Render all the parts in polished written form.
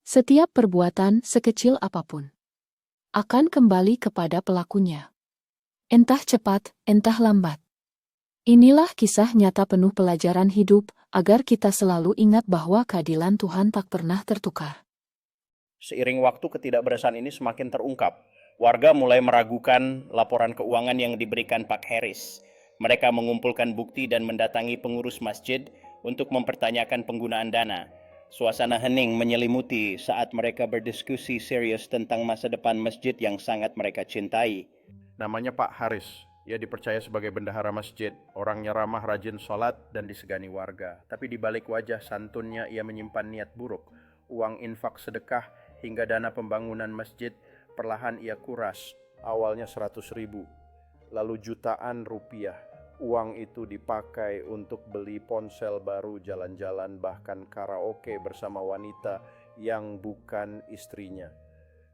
Setiap perbuatan, sekecil apapun, akan kembali kepada pelakunya. Entah cepat, entah lambat. Inilah kisah nyata penuh pelajaran hidup, agar kita selalu ingat bahwa keadilan Tuhan tak pernah tertukar. Seiring waktu, ketidakberasan ini semakin terungkap. Warga mulai meragukan laporan keuangan yang diberikan Pak Harris. Mereka mengumpulkan bukti dan mendatangi pengurus masjid untuk mempertanyakan penggunaan dana. Suasana hening menyelimuti saat mereka berdiskusi serius tentang masa depan masjid yang sangat mereka cintai. Namanya Pak Haris. Ia dipercaya sebagai bendahara masjid. Orangnya ramah, rajin sholat, dan disegani warga. Tapi di balik wajah santunnya ia menyimpan niat buruk. Uang infak sedekah hingga dana pembangunan masjid perlahan ia kuras. Awalnya 100.000, lalu jutaan rupiah. Uang itu dipakai untuk beli ponsel baru, jalan-jalan, bahkan karaoke bersama wanita yang bukan istrinya.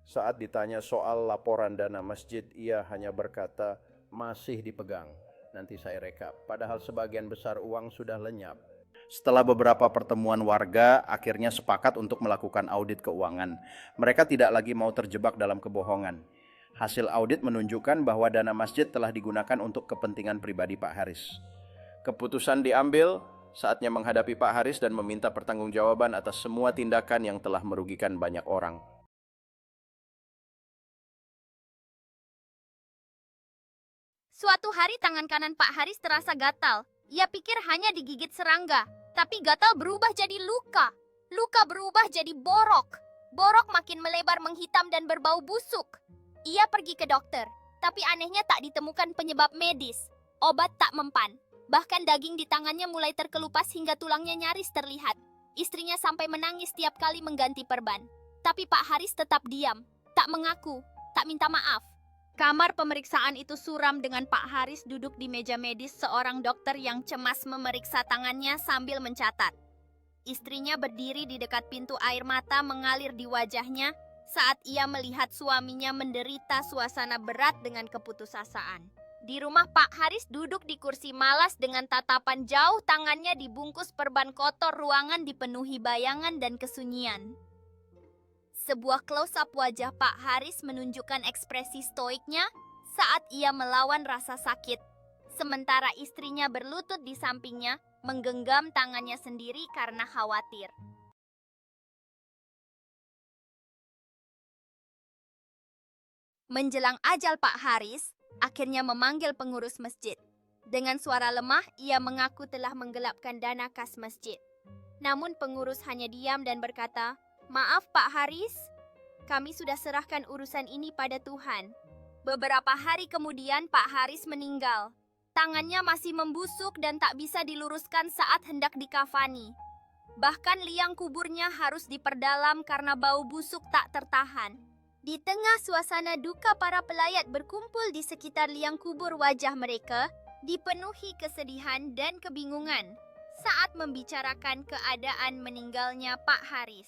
Saat ditanya soal laporan dana masjid, ia hanya berkata, masih dipegang, nanti saya rekap. Padahal sebagian besar uang sudah lenyap. Setelah beberapa pertemuan warga, akhirnya sepakat untuk melakukan audit keuangan. Mereka tidak lagi mau terjebak dalam kebohongan. Hasil audit menunjukkan bahwa dana masjid telah digunakan untuk kepentingan pribadi Pak Haris. Keputusan diambil, saatnya menghadapi Pak Haris dan meminta pertanggungjawaban atas semua tindakan yang telah merugikan banyak orang. Suatu hari tangan kanan Pak Haris terasa gatal. Ia pikir hanya digigit serangga, tapi gatal berubah jadi luka. Luka berubah jadi borok. Borok makin melebar, menghitam dan berbau busuk. Ia pergi ke dokter, tapi anehnya tak ditemukan penyebab medis. Obat tak mempan. Bahkan daging di tangannya mulai terkelupas hingga tulangnya nyaris terlihat. Istrinya sampai menangis setiap kali mengganti perban. Tapi Pak Haris tetap diam, tak mengaku, tak minta maaf. Kamar pemeriksaan itu suram dengan Pak Haris duduk di meja medis, seorang dokter yang cemas memeriksa tangannya sambil mencatat. Istrinya berdiri di dekat pintu, air mata mengalir di wajahnya saat ia melihat suaminya menderita. Suasana berat dengan keputusasaan. Di rumah, Pak Haris duduk di kursi malas dengan tatapan jauh, tangannya dibungkus perban kotor, ruangan dipenuhi bayangan dan kesunyian. Sebuah close-up wajah Pak Haris menunjukkan ekspresi stoiknya saat ia melawan rasa sakit. Sementara istrinya berlutut di sampingnya, menggenggam tangannya sendiri karena khawatir. Menjelang ajal, Pak Haris akhirnya memanggil pengurus masjid. Dengan suara lemah, ia mengaku telah menggelapkan dana kas masjid. Namun pengurus hanya diam dan berkata, "Maaf Pak Haris, kami sudah serahkan urusan ini pada Tuhan." Beberapa hari kemudian Pak Haris meninggal. Tangannya masih membusuk dan tak bisa diluruskan saat hendak dikafani. Bahkan liang kuburnya harus diperdalam karena bau busuk tak tertahan. Di tengah suasana duka, para pelayat berkumpul di sekitar liang kubur. Wajah mereka dipenuhi kesedihan dan kebingungan saat membicarakan keadaan meninggalnya Pak Haris.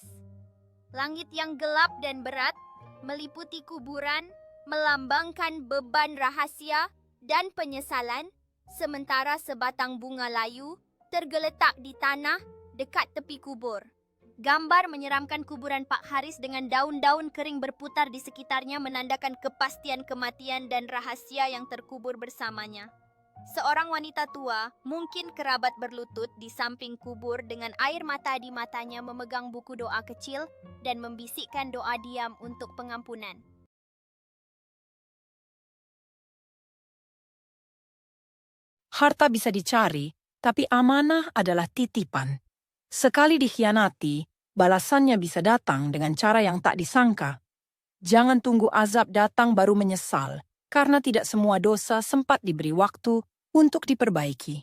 Langit yang gelap dan berat meliputi kuburan, melambangkan beban rahasia dan penyesalan, sementara sebatang bunga layu tergeletak di tanah dekat tepi kubur. Gambar menyeramkan kuburan Pak Haris dengan daun-daun kering berputar di sekitarnya menandakan kepastian kematian dan rahasia yang terkubur bersamanya. Seorang wanita tua, mungkin kerabat, berlutut di samping kubur dengan air mata di matanya, memegang buku doa kecil dan membisikkan doa diam untuk pengampunan. Harta bisa dicari, tapi amanah adalah titipan. Sekali dikhianati, balasannya bisa datang dengan cara yang tak disangka. Jangan tunggu azab datang baru menyesal, karena tidak semua dosa sempat diberi waktu untuk diperbaiki.